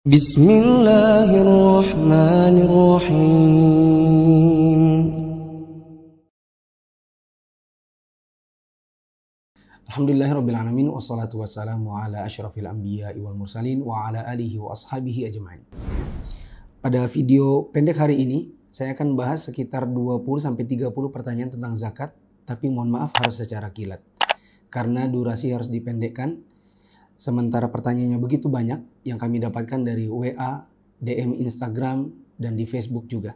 Bismillahirrahmanirrahim. Alhamdulillahirrabbilalamin. Wassalatu wassalamu ala asyrafil anbiya'i wal mursalin wa ala alihi wa ashabihi ajma'in. Pada video pendek hari ini, saya akan bahas sekitar 20-30 pertanyaan tentang zakat, tapi mohon maaf harus secara kilat. Karena durasi harus dipendekkan, sementara pertanyaannya begitu banyak yang kami dapatkan dari WA, DM Instagram, dan di Facebook juga.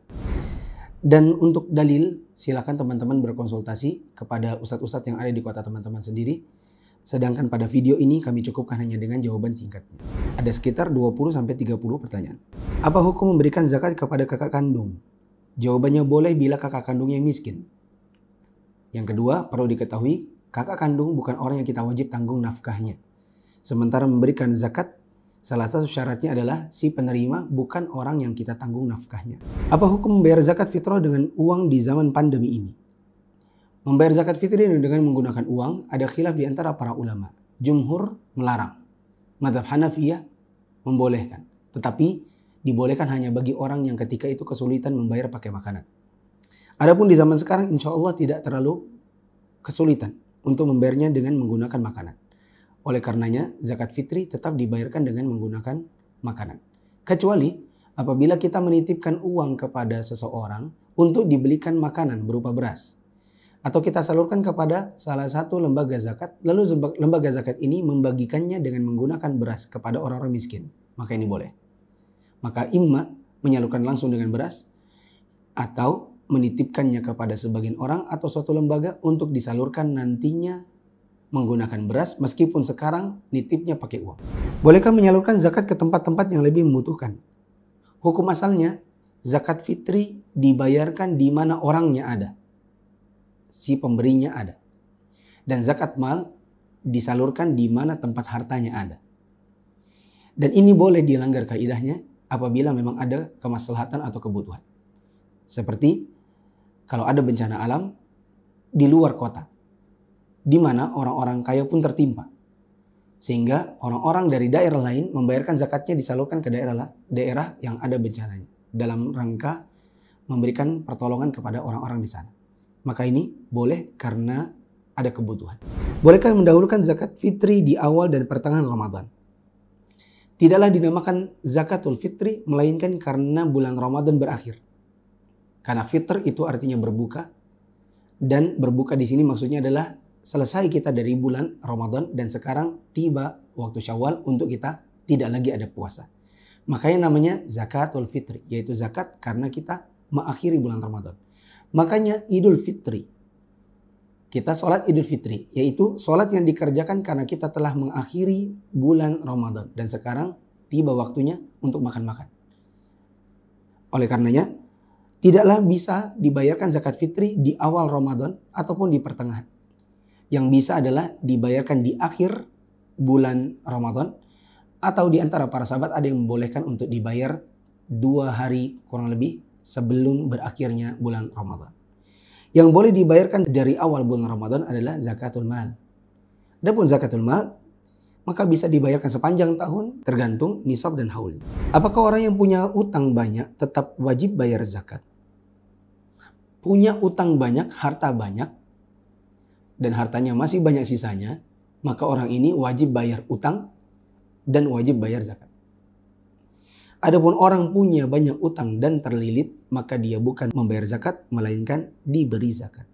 Dan untuk dalil, silakan teman-teman berkonsultasi kepada ustadz-ustadz yang ada di kota teman-teman sendiri. Sedangkan pada video ini kami cukupkan hanya dengan jawaban singkatnya. Ada sekitar 20-30 pertanyaan. Apa hukum memberikan zakat kepada kakak kandung? Jawabannya boleh bila kakak kandungnya miskin. Yang kedua, perlu diketahui, kakak kandung bukan orang yang kita wajib tanggung nafkahnya. Sementara memberikan zakat, salah satu syaratnya adalah si penerima bukan orang yang kita tanggung nafkahnya. Apa hukum membayar zakat fitrah dengan uang di zaman pandemi ini? Membayar zakat fitrah dengan menggunakan uang ada khilaf di antara para ulama. Jumhur melarang. Mazhab Hanafiyah membolehkan. Tetapi dibolehkan hanya bagi orang yang ketika itu kesulitan membayar pakai makanan. Adapun di zaman sekarang insya Allah tidak terlalu kesulitan untuk membayarnya dengan menggunakan makanan. Oleh karenanya, zakat fitri tetap dibayarkan dengan menggunakan makanan. Kecuali apabila kita menitipkan uang kepada seseorang untuk dibelikan makanan berupa beras. Atau kita salurkan kepada salah satu lembaga zakat, lalu lembaga zakat ini membagikannya dengan menggunakan beras kepada orang-orang miskin. Maka ini boleh. Maka imma menyalurkan langsung dengan beras, atau menitipkannya kepada sebagian orang atau suatu lembaga untuk disalurkan nantinya menggunakan beras, meskipun sekarang nitipnya pakai uang. Bolehkah menyalurkan zakat ke tempat-tempat yang lebih membutuhkan? Hukum asalnya, zakat fitri dibayarkan di mana orangnya ada. Si pemberinya ada. Dan zakat mal disalurkan di mana tempat hartanya ada. Dan ini boleh dilanggar kaidahnya apabila memang ada kemaslahatan atau kebutuhan. Seperti kalau ada bencana alam di luar kota, di mana orang-orang kaya pun tertimpa. Sehingga orang-orang dari daerah lain membayarkan zakatnya disalurkan ke daerah yang ada bencananya. Dalam rangka memberikan pertolongan kepada orang-orang di sana. Maka ini boleh karena ada kebutuhan. Bolehkah mendahulukan zakat fitri di awal dan pertengahan Ramadan? Tidaklah dinamakan zakatul fitri, melainkan karena bulan Ramadan berakhir. Karena fitr itu artinya berbuka. Dan berbuka di sini maksudnya adalah selesai kita dari bulan Ramadan dan sekarang tiba waktu Syawal untuk kita tidak lagi ada puasa. Makanya namanya zakatul fitri, yaitu zakat karena kita mengakhiri bulan Ramadan. Makanya Idul Fitri, kita sholat Idul Fitri, yaitu sholat yang dikerjakan karena kita telah mengakhiri bulan Ramadan dan sekarang tiba waktunya untuk makan-makan. Oleh karenanya, tidaklah bisa dibayarkan zakat fitri di awal Ramadan ataupun di pertengahan. Yang bisa adalah dibayarkan di akhir bulan Ramadan, atau di antara para sahabat ada yang membolehkan untuk dibayar 2 hari kurang lebih sebelum berakhirnya bulan Ramadan. Yang boleh dibayarkan dari awal bulan Ramadan adalah zakatul mal. Adapun zakatul mal, maka bisa dibayarkan sepanjang tahun tergantung nisab dan haul. Apakah orang yang punya utang banyak tetap wajib bayar zakat? Punya utang banyak, harta banyak, dan hartanya masih banyak sisanya, maka orang ini wajib bayar utang dan wajib bayar zakat. Adapun orang punya banyak utang dan terlilit, maka dia bukan membayar zakat, melainkan diberi zakat.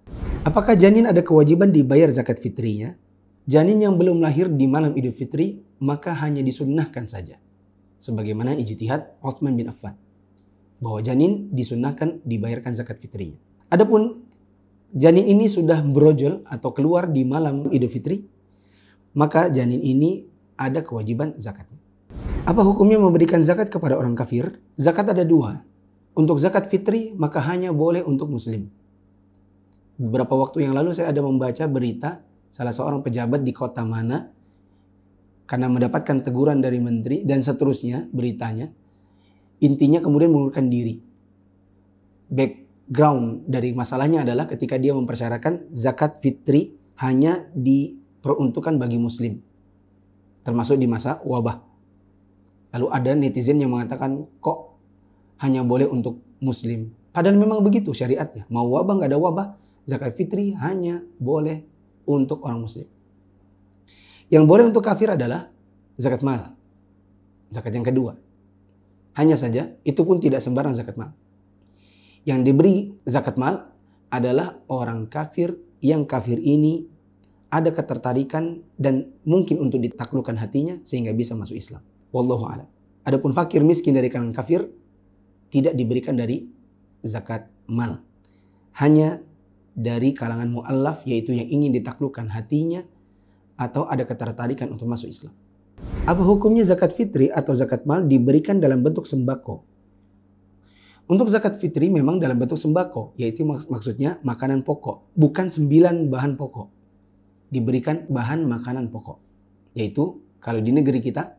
Apakah janin ada kewajiban dibayar zakat fitrinya? Janin yang belum lahir di malam Idul Fitri, maka hanya disunnahkan saja. Sebagaimana ijtihad Utsman bin Affan, bahwa janin disunnahkan dibayarkan zakat fitrinya. Adapun janin ini sudah brojol atau keluar di malam Idul Fitri, maka janin ini ada kewajiban zakatnya. Apa hukumnya memberikan zakat kepada orang kafir? Zakat ada 2. Untuk zakat fitri, maka hanya boleh untuk muslim. Beberapa waktu yang lalu saya ada membaca berita salah seorang pejabat di kota mana, karena mendapatkan teguran dari menteri dan seterusnya beritanya, intinya kemudian mengundurkan diri. Background dari masalahnya adalah ketika dia mempersyaratkan zakat fitri hanya diperuntukkan bagi muslim, termasuk di masa wabah. Lalu ada netizen yang mengatakan, kok hanya boleh untuk muslim? Padahal memang begitu syariatnya. Mau wabah nggak ada wabah, zakat fitri hanya boleh untuk orang muslim. Yang boleh untuk kafir adalah zakat mal. Zakat yang kedua. Hanya saja, itu pun tidak sembarang zakat mal. Yang diberi zakat mal adalah orang kafir yang kafir ini ada ketertarikan dan mungkin untuk ditaklukkan hatinya sehingga bisa masuk Islam. Wallahu a'lam. Adapun fakir miskin dari kalangan kafir tidak diberikan dari zakat mal. Hanya dari kalangan mu'allaf, yaitu yang ingin ditaklukkan hatinya atau ada ketertarikan untuk masuk Islam. Apa hukumnya zakat fitri atau zakat mal diberikan dalam bentuk sembako? Untuk zakat fitri memang dalam bentuk sembako, yaitu maksudnya makanan pokok, bukan 9 bahan pokok. Diberikan bahan makanan pokok, yaitu kalau di negeri kita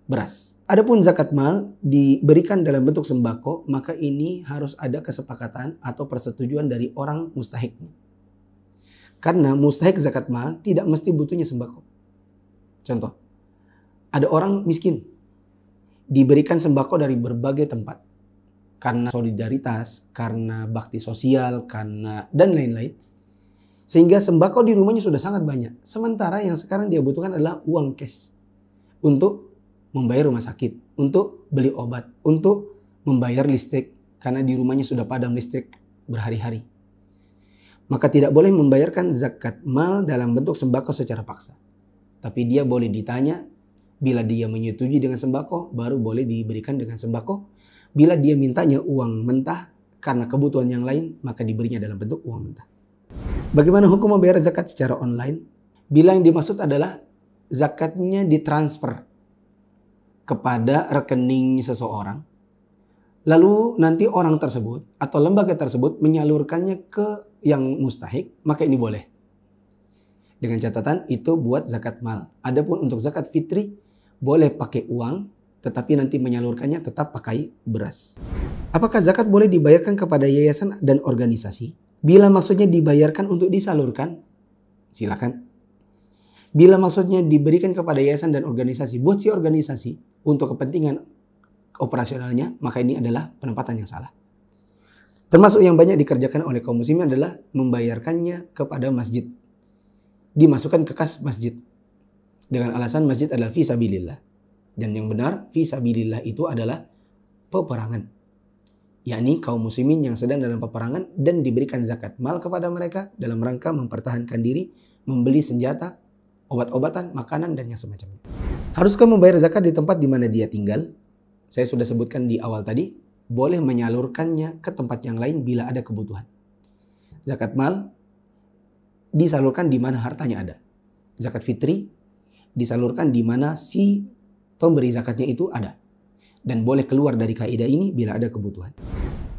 beras. Adapun zakat mal diberikan dalam bentuk sembako, maka ini harus ada kesepakatan atau persetujuan dari orang mustahik. Karena mustahik zakat mal tidak mesti butuhnya sembako. Contoh, ada orang miskin diberikan sembako dari berbagai tempat karena solidaritas, karena bakti sosial, karena dan lain-lain. Sehingga sembako di rumahnya sudah sangat banyak. Sementara yang sekarang dia butuhkan adalah uang cash untuk membayar rumah sakit, untuk beli obat, untuk membayar listrik karena di rumahnya sudah padam listrik berhari-hari. Maka tidak boleh membayarkan zakat mal dalam bentuk sembako secara paksa. Tapi dia boleh ditanya, bila dia menyetujui dengan sembako, baru boleh diberikan dengan sembako. Bila dia mintanya uang mentah karena kebutuhan yang lain, maka diberinya dalam bentuk uang mentah. Bagaimana hukum membayar zakat secara online? Bila yang dimaksud adalah zakatnya ditransfer kepada rekening seseorang, lalu nanti orang tersebut atau lembaga tersebut menyalurkannya ke yang mustahik, maka ini boleh. Dengan catatan itu buat zakat mal. Adapun untuk zakat fitri boleh pakai uang, tetapi nanti menyalurkannya tetap pakai beras. Apakah zakat boleh dibayarkan kepada yayasan dan organisasi? Bila maksudnya dibayarkan untuk disalurkan, silakan. Bila maksudnya diberikan kepada yayasan dan organisasi, buat si organisasi untuk kepentingan operasionalnya, maka ini adalah penempatan yang salah. Termasuk yang banyak dikerjakan oleh kaum muslimin adalah membayarkannya kepada masjid. Dimasukkan ke kas masjid. Dengan alasan masjid adalah fi sabilillah. Dan yang benar, fi sabilillah itu adalah peperangan. Yakni kaum muslimin yang sedang dalam peperangan dan diberikan zakat mal kepada mereka dalam rangka mempertahankan diri, membeli senjata, obat-obatan, makanan, dan yang semacamnya. Haruskah membayar zakat di tempat di mana dia tinggal? Saya sudah sebutkan di awal tadi, boleh menyalurkannya ke tempat yang lain bila ada kebutuhan. Zakat mal disalurkan di mana hartanya ada. Zakat fitri disalurkan di mana si pemberi zakatnya itu ada. Dan boleh keluar dari kaidah ini bila ada kebutuhan.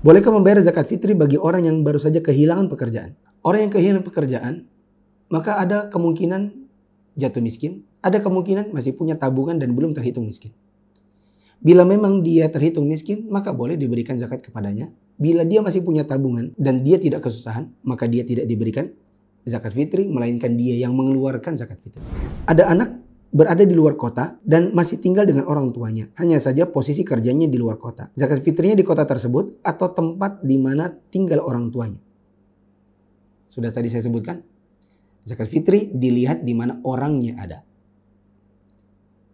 Bolehkah membayar zakat fitri bagi orang yang baru saja kehilangan pekerjaan? Orang yang kehilangan pekerjaan, maka ada kemungkinan jatuh miskin, ada kemungkinan masih punya tabungan dan belum terhitung miskin. Bila memang dia terhitung miskin, maka boleh diberikan zakat kepadanya. Bila dia masih punya tabungan dan dia tidak kesusahan, maka dia tidak diberikan zakat fitri, melainkan dia yang mengeluarkan zakat fitri. Ada anak berada di luar kota dan masih tinggal dengan orang tuanya. Hanya saja posisi kerjanya di luar kota. Zakat fitrinya di kota tersebut atau tempat di mana tinggal orang tuanya. Sudah tadi saya sebutkan, zakat fitri dilihat di mana orangnya ada.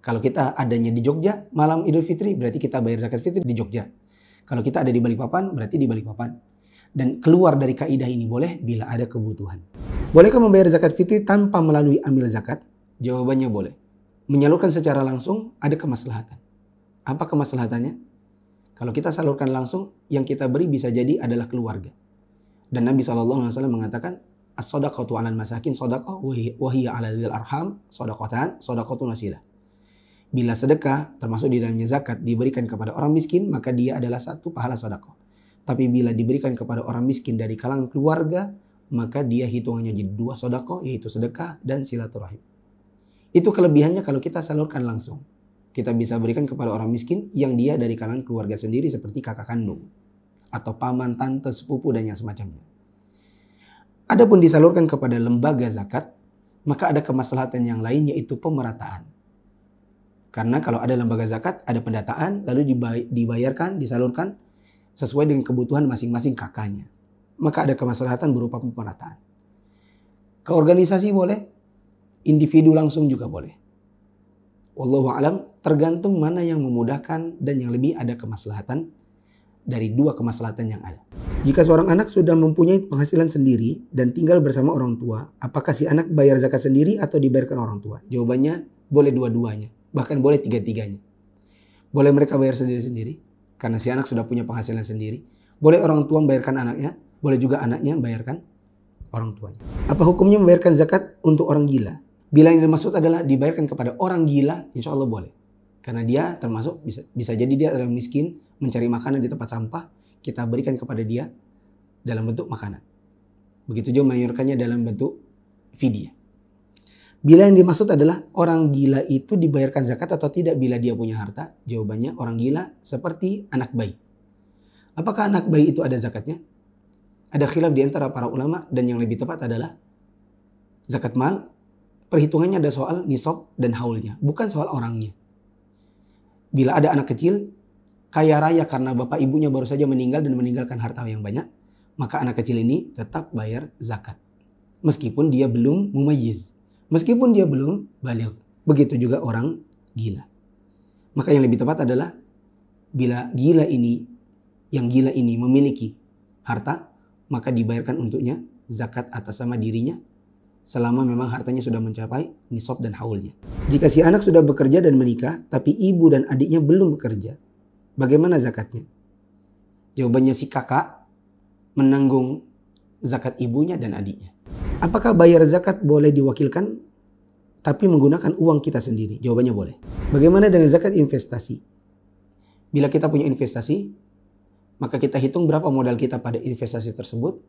Kalau kita adanya di Jogja, malam Idul Fitri berarti kita bayar zakat fitri di Jogja. Kalau kita ada di Balikpapan, berarti di Balikpapan. Dan keluar dari kaidah ini boleh bila ada kebutuhan. Bolehkah membayar zakat fitri tanpa melalui amil zakat? Jawabannya boleh. Menyalurkan secara langsung ada kemaslahatan. Apa kemaslahatannya? Kalau kita salurkan langsung, yang kita beri bisa jadi adalah keluarga. Dan Nabi SAW mengatakan, as-sodaqatu 'alal masakin sodaqah wa hiya 'ala dzil arham sodaqatan sodaqatun wasilah. Bila sedekah, termasuk di dalamnya zakat, diberikan kepada orang miskin, maka dia adalah satu pahala sedekah. Tapi bila diberikan kepada orang miskin dari kalangan keluarga, maka dia hitungannya jadi 2 sedekah, yaitu sedekah dan silaturahim. Itu kelebihannya kalau kita salurkan langsung. Kita bisa berikan kepada orang miskin yang dia dari kalangan keluarga sendiri seperti kakak kandung, atau paman, tante, sepupu, dan yang semacamnya. Adapun disalurkan kepada lembaga zakat, maka ada kemaslahatan yang lain, yaitu pemerataan. Karena kalau ada lembaga zakat, ada pendataan, lalu dibayarkan, disalurkan sesuai dengan kebutuhan masing-masing kakaknya. Maka ada kemaslahatan berupa pemerataan. Ke organisasi boleh, individu langsung juga boleh. Wallahu alam, tergantung mana yang memudahkan dan yang lebih ada kemaslahatan dari dua kemaslahatan yang ada. Jika seorang anak sudah mempunyai penghasilan sendiri dan tinggal bersama orang tua, apakah si anak bayar zakat sendiri atau dibayarkan orang tua? Jawabannya boleh dua-duanya, bahkan boleh tiga-tiganya. Boleh mereka bayar sendiri-sendiri, karena si anak sudah punya penghasilan sendiri. Boleh orang tua membayarkan anaknya, boleh juga anaknya membayarkan orang tuanya. Apa hukumnya membayarkan zakat untuk orang gila? Bila yang dimaksud adalah dibayarkan kepada orang gila, insya Allah boleh. Karena dia termasuk, bisa jadi dia adalah miskin, mencari makanan di tempat sampah, kita berikan kepada dia dalam bentuk makanan. Begitu juga menyalurkannya dalam bentuk fidyah. Bila yang dimaksud adalah orang gila itu dibayarkan zakat atau tidak bila dia punya harta, jawabannya orang gila seperti anak bayi. Apakah anak bayi itu ada zakatnya? Ada khilaf di antara para ulama dan yang lebih tepat adalah zakat mal, perhitungannya ada soal nisab dan haulnya, bukan soal orangnya. Bila ada anak kecil, kaya raya karena bapak ibunya baru saja meninggal dan meninggalkan harta yang banyak, maka anak kecil ini tetap bayar zakat. Meskipun dia belum mumayyiz, meskipun dia belum baligh. Begitu juga orang gila. Maka yang lebih tepat adalah bila yang gila ini memiliki harta, maka dibayarkan untuknya zakat atas sama dirinya selama memang hartanya sudah mencapai nisab dan haulnya. Jika si anak sudah bekerja dan menikah, tapi ibu dan adiknya belum bekerja, bagaimana zakatnya? Jawabannya si kakak menanggung zakat ibunya dan adiknya. Apakah bayar zakat boleh diwakilkan tapi menggunakan uang kita sendiri? Jawabannya boleh. Bagaimana dengan zakat investasi? Bila kita punya investasi, maka kita hitung berapa modal kita pada investasi tersebut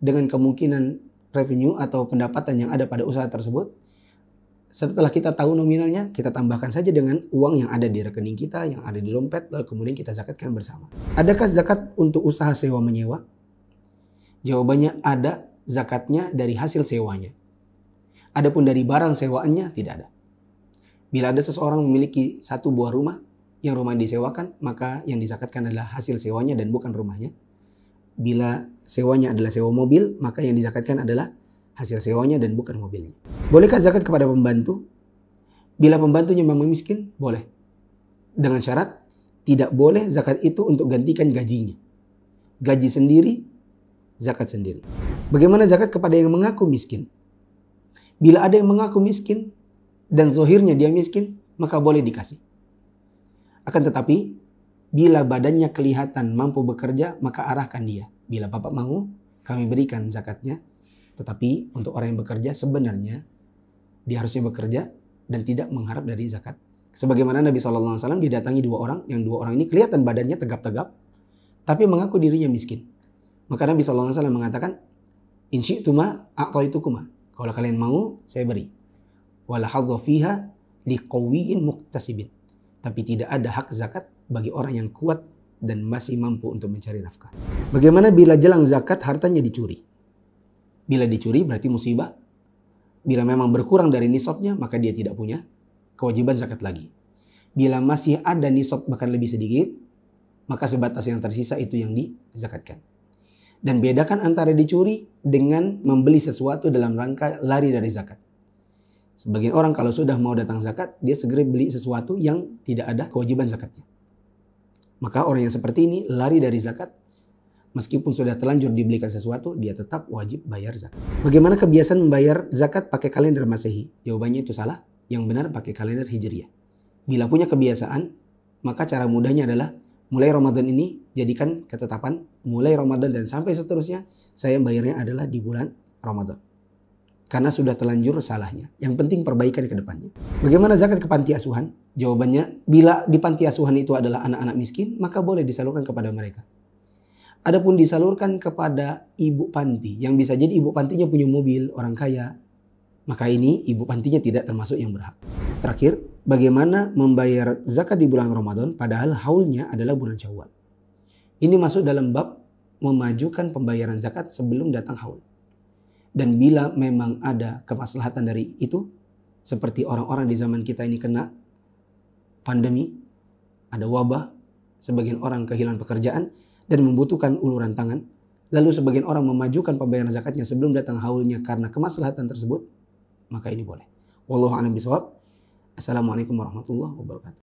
dengan kemungkinan revenue atau pendapatan yang ada pada usaha tersebut. Setelah kita tahu nominalnya, kita tambahkan saja dengan uang yang ada di rekening kita, yang ada di dompet, lalu kemudian kita zakatkan bersama. Adakah zakat untuk usaha sewa menyewa? Jawabannya ada, zakatnya dari hasil sewanya. Adapun dari barang sewaannya tidak ada. Bila ada seseorang memiliki satu buah rumah, yang rumah disewakan, maka yang dizakatkan adalah hasil sewanya dan bukan rumahnya. Bila sewanya adalah sewa mobil, maka yang dizakatkan adalah hasil sewanya dan bukan mobilnya. Bolehkah zakat kepada pembantu? Bila pembantunya memang miskin, boleh. Dengan syarat, tidak boleh zakat itu untuk gantikan gajinya. Gaji sendiri, zakat sendiri. Bagaimana zakat kepada yang mengaku miskin? Bila ada yang mengaku miskin dan zohirnya dia miskin, maka boleh dikasih. Akan tetapi, bila badannya kelihatan mampu bekerja, maka arahkan dia. Bila Bapak mau, kami berikan zakatnya. Tetapi untuk orang yang bekerja, sebenarnya dia harusnya bekerja dan tidak mengharap dari zakat. Sebagaimana Nabi SAW didatangi dua orang, yang dua orang ini kelihatan badannya tegap-tegap, tapi mengaku dirinya miskin. Maka Nabi SAW mengatakan, in syi'tuma a'taitukuma. Kalau kalian mau, saya beri. Wala hadza fiha liqawiyyin muktasibin. Tapi tidak ada hak zakat bagi orang yang kuat dan masih mampu untuk mencari nafkah. Bagaimana bila jelang zakat hartanya dicuri? Bila dicuri berarti musibah. Bila memang berkurang dari nisabnya, maka dia tidak punya kewajiban zakat lagi. Bila masih ada nisab bahkan lebih sedikit, maka sebatas yang tersisa itu yang dizakatkan. Dan bedakan antara dicuri dengan membeli sesuatu dalam rangka lari dari zakat. Sebagian orang kalau sudah mau datang zakat, dia segera beli sesuatu yang tidak ada kewajiban zakatnya. Maka orang yang seperti ini lari dari zakat, meskipun sudah terlanjur dibelikan sesuatu, dia tetap wajib bayar zakat. Bagaimana kebiasaan membayar zakat pakai kalender Masehi? Jawabannya itu salah, yang benar pakai kalender Hijriah. Bila punya kebiasaan, maka cara mudahnya adalah mulai Ramadan ini jadikan ketetapan, mulai Ramadan dan sampai seterusnya, saya bayarnya adalah di bulan Ramadan. Karena sudah terlanjur salahnya. Yang penting perbaikan ke depannya. Bagaimana zakat ke panti asuhan? Jawabannya, bila di panti asuhan itu adalah anak-anak miskin, maka boleh disalurkan kepada mereka. Adapun disalurkan kepada ibu panti, yang bisa jadi ibu pantinya punya mobil, orang kaya, maka ini ibu pantinya tidak termasuk yang berhak. Terakhir, bagaimana membayar zakat di bulan Ramadan padahal haulnya adalah bulan Syawal? Ini masuk dalam bab memajukan pembayaran zakat sebelum datang haul. Dan bila memang ada kemaslahatan dari itu, seperti orang-orang di zaman kita ini kena pandemi, ada wabah, sebagian orang kehilangan pekerjaan dan membutuhkan uluran tangan, lalu sebagian orang memajukan pembayaran zakatnya sebelum datang haulnya karena kemaslahatan tersebut, maka ini boleh. Wallahu a'lam bishawab. Assalamualaikum warahmatullahi wabarakatuh.